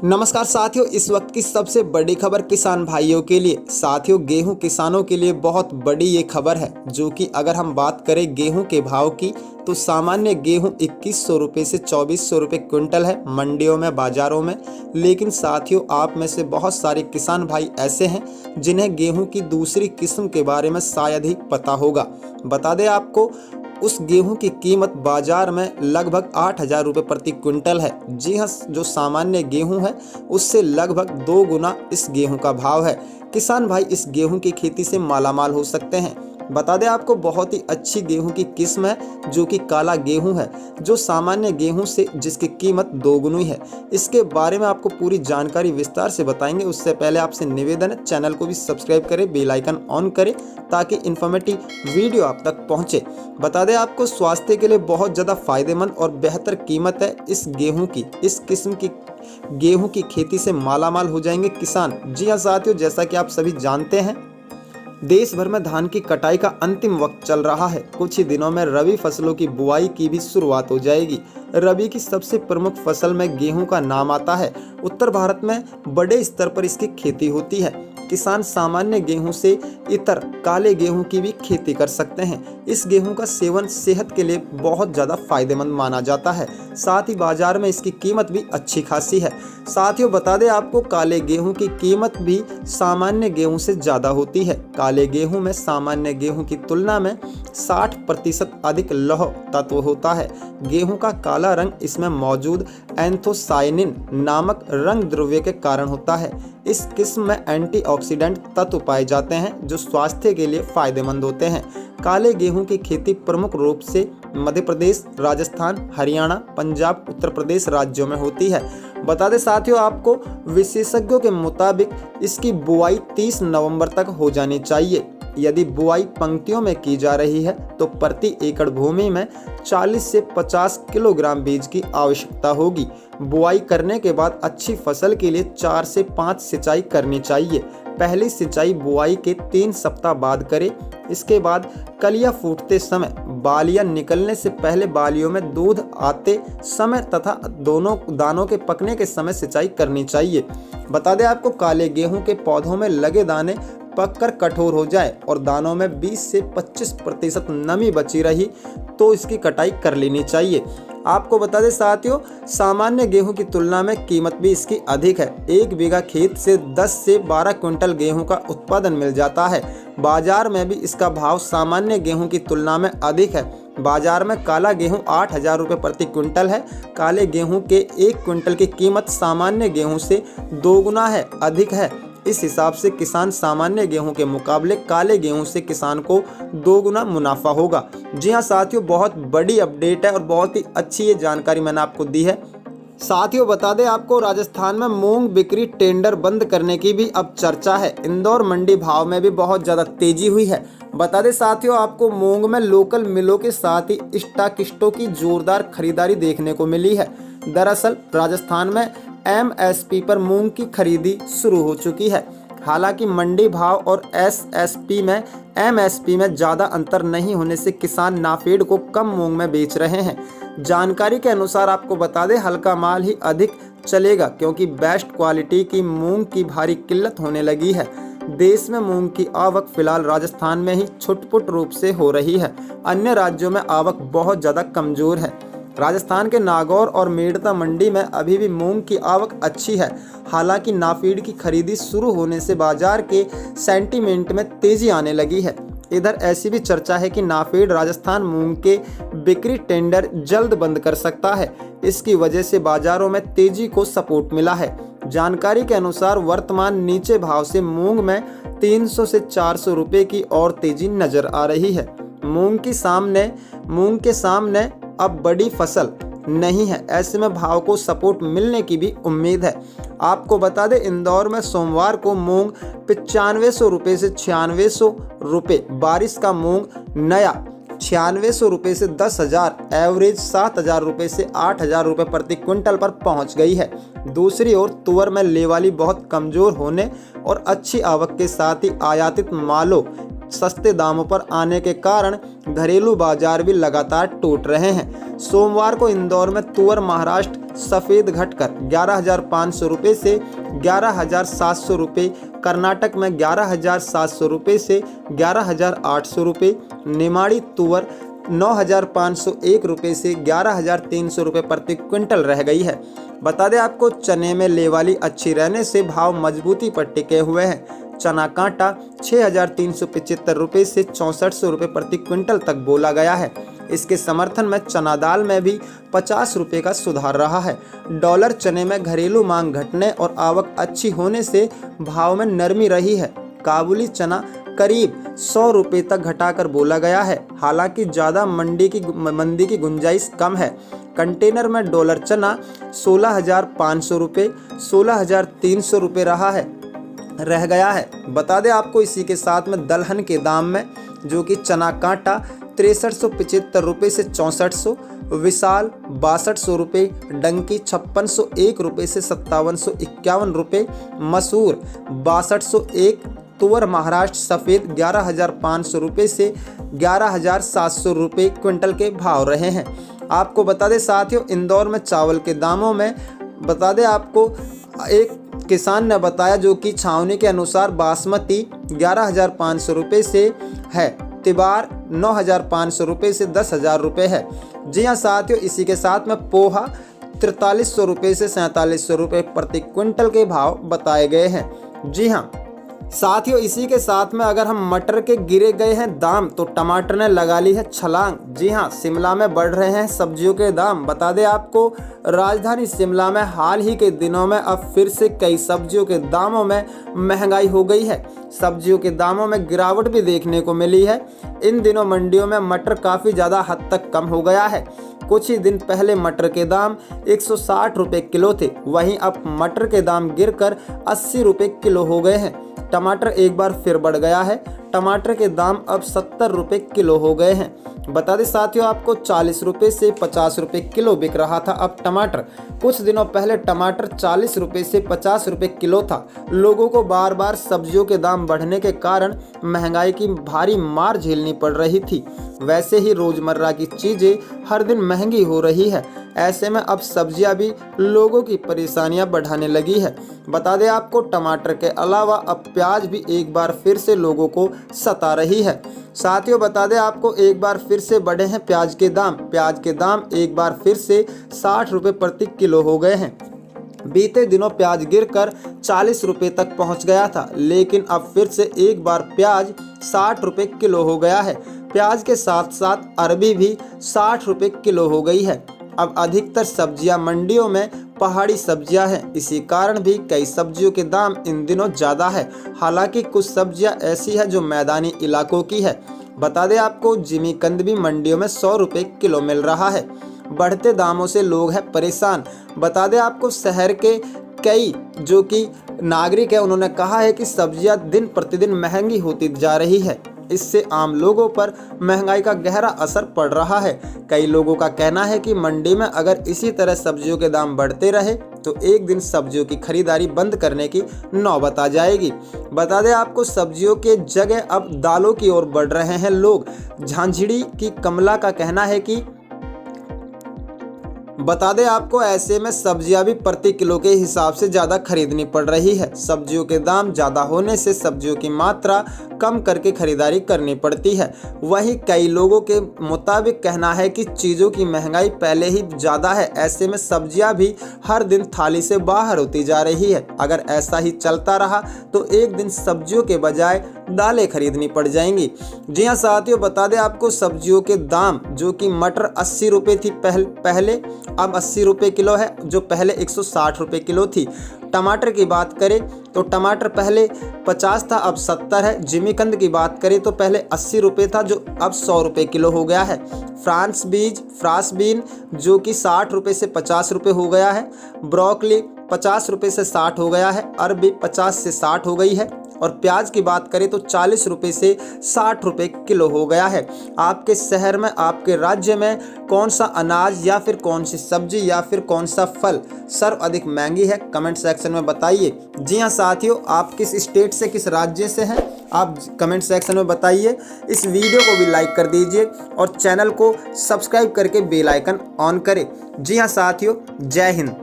नमस्कार साथियों, इस वक्त की सबसे बड़ी खबर किसान भाइयों के लिए। साथियों, गेहूं किसानों के लिए बहुत बड़ी ये खबर है, जो कि अगर हम बात करें गेहूं के भाव की तो सामान्य गेहूं 2100 रुपये से 2400 रुपये क्विंटल है मंडियों में, बाजारों में। लेकिन साथियों, आप में से बहुत सारे किसान भाई ऐसे हैं जिन्हें गेहूं की दूसरी किस्म के बारे में शायद ही पता होगा। बता दें आपको, उस गेहूं की कीमत बाजार में लगभग 8000 रुपये प्रति क्विंटल है। जी हाँ, जो सामान्य गेहूं है उससे लगभग 2 गुना इस गेहूं का भाव है। किसान भाई इस गेहूं की खेती से मालामाल हो सकते हैं। बता दें आपको, बहुत ही अच्छी गेहूं की किस्म है जो कि काला गेहूं है, जो सामान्य गेहूं से जिसकी कीमत 2 गुनी है। इसके बारे में आपको पूरी जानकारी विस्तार से बताएंगे। उससे पहले आपसे निवेदन है, चैनल को भी सब्सक्राइब करें, बेल आइकन ऑन करें ताकि इन्फॉर्मेटिव वीडियो आप तक पहुंचे। बता दें आपको, स्वास्थ्य के लिए बहुत ज़्यादा फायदेमंद और बेहतर कीमत है इस गेहूं की। इस किस्म की गेहूं की खेती से मालामाल हो जाएंगे किसान। जी हाँ साथियों, जैसा कि आप सभी जानते हैं, देश भर में धान की कटाई का अंतिम वक्त चल रहा है। कुछ ही दिनों में रबी फसलों की बुआई की भी शुरुआत हो जाएगी। रबी की सबसे प्रमुख फसल में गेहूं का नाम आता है। उत्तर भारत में बड़े स्तर पर इसकी खेती होती है। किसान सामान्य गेहूं से इतर काले गेहूं की भी खेती कर सकते हैं। इस गेहूं का सेवन सेहत के लिए बहुत ज़्यादा फायदेमंद माना जाता है। साथ ही बाजार में इसकी कीमत भी अच्छी खासी है। साथियों, बता दें आपको, काले गेहूं की कीमत भी सामान्य गेहूं से ज़्यादा होती है। काले गेहूं में सामान्य गेहूं की तुलना में 60% अधिक लौह तत्व होता है। गेहूं का काला रंग इसमें मौजूद एंथोसायनिन नामक रंग द्रव्य के कारण होता है। इस किस्म में एंटीऑक्सीडेंट तत्व पाए जाते हैं जो स्वास्थ्य के लिए फायदेमंद होते हैं। काले गेहूं की खेती प्रमुख रूप से मध्य प्रदेश, राजस्थान, हरियाणा, पंजाब, उत्तर प्रदेश राज्यों में होती है। बता दें साथियों आपको, विशेषज्ञों के मुताबिक इसकी बुआई 30 नवंबर तक हो जानी चाहिए। यदि बुआई पंक्तियों में की जा रही है तो प्रति एकड़ भूमि में 40 से 50 किलोग्राम बीज की आवश्यकता होगी। बुआई करने के बाद अच्छी फसल के लिए 4 से 5 सिंचाई करनी चाहिए। पहली सिंचाई बुआई के 3 सप्ताह बाद करें। इसके बाद कलियां फूटते समय, बालियां निकलने से पहले, बालियों में दूध आते समय तथा दोनों दानों के पकने के समय सिंचाई करनी चाहिए। बता दें आपको, काले गेहूं के पौधों में लगे दाने पककर कठोर हो जाए और दानों में 20 से 25% नमी बची रही तो इसकी कटाई कर लेनी चाहिए। आपको बता दें साथियों, सामान्य गेहूं की तुलना में कीमत भी इसकी अधिक है। 1 बीघा खेत से 10 से 12 क्विंटल गेहूं का उत्पादन मिल जाता है। बाजार में भी इसका भाव सामान्य गेहूं की तुलना में अधिक है। बाजार में काला गेहूं 8000 रुपये प्रति क्विंटल है। काले गेहूं के 1 क्विंटल की कीमत सामान्य गेहूं से 2 गुना है अधिक है। इस हिसाब से किसान सामान्य गेहूं के मुकाबले काले गेहूं से किसान को 2 गुना मुनाफा होगा। जी हाँ साथियों, बहुत बड़ी अपडेट है और बहुत ही अच्छी ये जानकारी मैंने आपको दी है। साथियों, बता दें आपको, राजस्थान में मूंग बिक्री टेंडर बंद करने की भी अब चर्चा है। इंदौर मंडी भाव में भी बहुत ज़्यादा तेजी हुई है। बता दें साथियों आपको, मूंग में लोकल मिलों के साथ ही स्टॉकिस्टों की जोरदार खरीदारी देखने को मिली है। दरअसल राजस्थान में MSP पर मूंग की खरीदी शुरू हो चुकी है। हालांकि मंडी भाव और SSP में MSP में ज़्यादा अंतर नहीं होने से किसान नाफेड को कम मूंग में बेच रहे हैं। जानकारी के अनुसार आपको बता दें, हल्का माल ही अधिक चलेगा क्योंकि बेस्ट क्वालिटी की मूंग की भारी किल्लत होने लगी है। देश में मूंग की आवक फिलहाल राजस्थान में ही छुटपुट रूप से हो रही है। अन्य राज्यों में आवक बहुत ज़्यादा कमज़ोर है। राजस्थान के नागौर और मेड़ता मंडी में अभी भी मूंग की आवक अच्छी है। हालांकि नाफीड की खरीदी शुरू होने से बाजार के सेंटीमेंट में तेजी आने लगी है। इधर ऐसी भी चर्चा है कि नाफेड राजस्थान मूंग के बिक्री टेंडर जल्द बंद कर सकता है। इसकी वजह से बाजारों में तेजी को सपोर्ट मिला है। जानकारी के अनुसार वर्तमान नीचे भाव से मूंग में 300 से 400 रुपये की और तेजी नजर आ रही है। मूंग के सामने अब बड़ी फसल नहीं है, ऐसे में भाव को सपोर्ट मिलने की भी उम्मीद है। आपको बता दें, इंदौर में सोमवार को मूंग 9500 रुपये से 9600 रुपये, बारिश का मूंग नया 9600 रुपये से 10,000, एवरेज 7000 रुपये से 8000 रुपये प्रति क्विंटल पर पहुंच गई है। दूसरी ओर तुअर में लेवाली बहुत कमज़ोर होने और अच्छी आवक के साथ ही आयातित मालों सस्ते दामों पर आने के कारण घरेलू बाजार भी लगातार टूट रहे हैं। सोमवार को इंदौर में तुअर महाराष्ट्र सफ़ेद घटकर 11,500 रुपये से 11,700 रुपये, कर्नाटक में 11,700 रुपये से 11,800 रुपये, निमाड़ी तुअर 9,501 रुपये से 11,300 रुपये प्रति क्विंटल रह गई है। बता दें आपको, चने में लेवाली अच्छी रहने से भाव मजबूती पर टिके हुए हैं। चना कांटा 6,375 रुपये से 6,400 रुपये प्रति क्विंटल तक बोला गया है। इसके समर्थन में चना दाल में भी 50 रुपये का सुधार रहा है। डॉलर चने में घरेलू मांग घटने और आवक अच्छी होने से भाव में नरमी रही है। काबुली चना करीब 100 रुपये तक घटाकर बोला गया है। हालांकि ज़्यादा मंदी की गुंजाइश कम है। कंटेनर में डॉलर चना 16,500 रुपये, 16,300 रुपये रह गया है। बता दें आपको, इसी के साथ में दलहन के दाम में जो कि चना कांटा 6375 रुपये से 6400, विशाल 6200 रुपये, डंकी 5601 रुपये से 5751 रुपये, मसूर 6201, तुअर महाराष्ट्र सफ़ेद 11,500 रुपये से 11,700 रुपये क्विंटल के भाव रहे हैं। आपको बता दें साथियों, इंदौर में चावल के दामों में बता दें आपको, एक किसान ने बताया जो कि छावनी के अनुसार बासमती 11,500 रुपये से है, तिबार 9,500 रुपये से 10,000 रुपये है। जी हाँ साथियों, इसी के साथ में पोहा 4300 रुपये से 4700 रुपये प्रति क्विंटल के भाव बताए गए हैं। जी हाँ साथियों, इसी के साथ में अगर हम मटर के गिरे गए हैं दाम, तो टमाटर ने लगा ली है छलांग। जी हाँ, शिमला में बढ़ रहे हैं सब्जियों के दाम। बता दें आपको, राजधानी शिमला में हाल ही के दिनों में अब फिर से कई सब्जियों के दामों में महंगाई हो गई है। सब्जियों के दामों में गिरावट भी देखने को मिली है। इन दिनों मंडियों में मटर काफ़ी ज़्यादा हद तक कम हो गया है। कुछ ही दिन पहले मटर के दाम 160 रुपये किलो थे, वहीं अब मटर के दाम गिरकर 80 रुपये किलो हो गए हैं। टमाटर एक बार फिर बढ़ गया है। टमाटर के दाम अब 70 रुपये किलो हो गए हैं। बता दें साथियों आपको, 40 रुपये से 50 रुपये किलो बिक रहा था अब टमाटर। कुछ दिनों पहले टमाटर 40 रुपये से 50 रुपये किलो था। लोगों को बार बार सब्जियों के दाम बढ़ने के कारण महंगाई की भारी मार झेलनी पड़ रही थी। वैसे ही रोज़मर्रा की चीज़ें हर दिन महंगी हो रही है। ऐसे में अब सब्जियां भी लोगों की परेशानियां बढ़ाने लगी है। बता दें आपको, टमाटर के अलावा अब प्याज भी एक बार फिर से लोगों को सता रही है। साथियों बता दें आपको, एक बार फिर से बढ़े हैं प्याज के दाम। प्याज के दाम एक बार फिर से 60 रुपये प्रति किलो हो गए हैं। बीते दिनों प्याज गिरकर 40 रुपये तक पहुंच गया था, लेकिन अब फिर से एक बार प्याज 60 रुपये किलो हो गया है। प्याज के साथ साथ अरबी भी 60 रुपये किलो हो गई है। अब अधिकतर सब्जियां मंडियों में पहाड़ी सब्जियां हैं। इसी कारण भी कई सब्जियों के दाम इन दिनों ज़्यादा है। हालांकि कुछ सब्जियां ऐसी है जो मैदानी इलाकों की है। बता दें आपको, जिमीकंद भी मंडियों में 100 रुपये किलो मिल रहा है। बढ़ते दामों से लोग हैं परेशान। बता दें आपको, शहर के कई जो कि नागरिक है, उन्होंने कहा है कि सब्जियां दिन प्रतिदिन महंगी होती जा रही है। इससे आम लोगों पर महंगाई का गहरा असर पड़ रहा है। कई लोगों का कहना है कि मंडी में अगर इसी तरह सब्जियों के दाम बढ़ते रहे तो एक दिन सब्जियों की खरीदारी बंद करने की नौबत आ जाएगी। बता दें आपको, सब्जियों के जगह अब दालों की ओर बढ़ रहे हैं लोग। झांझड़ी की कमला का कहना है कि बता दें आपको, ऐसे में सब्जियां भी प्रति किलो के हिसाब से ज़्यादा खरीदनी पड़ रही है। सब्जियों के दाम ज़्यादा होने से सब्जियों की मात्रा कम करके खरीदारी करनी पड़ती है। वहीं कई लोगों के मुताबिक कहना है कि चीज़ों की महंगाई पहले ही ज़्यादा है। ऐसे में सब्जियां भी हर दिन थाली से बाहर होती जा रही है। अगर ऐसा ही चलता रहा तो एक दिन सब्जियों के बजाय दालें खरीदनी पड़ जाएंगी। जी हाँ साथियों, बता दें आपको, सब्जियों के दाम जो कि मटर 80 रुपये थी पहले, अब 80 रुपये किलो है, जो पहले 160 रुपये किलो थी। टमाटर की बात करें तो टमाटर पहले 50 था, अब 70 है। जिमीकंद की बात करें तो पहले 80 रुपये था, जो अब 100 रुपये किलो हो गया है। फ्रांस बीन जो कि 60 रुपये से 50 रुपये हो गया है। ब्रोकली 50 रुपये से 60 हो गया है। अरबी 50 से 60 हो गई है। और प्याज की बात करें तो 40 रुपये से 60 रुपये किलो हो गया है। आपके शहर में, आपके राज्य में कौन सा अनाज या फिर कौन सी सब्जी या फिर कौन सा फल सर्वाधिक महंगी है, कमेंट सेक्शन में बताइए। जी हाँ साथियों, आप किस स्टेट से, किस राज्य से हैं आप कमेंट सेक्शन में बताइए। इस वीडियो को भी लाइक कर दीजिए और चैनल को सब्सक्राइब करके बेल आइकन ऑन करें। जी हाँ साथियों, जय हिंद।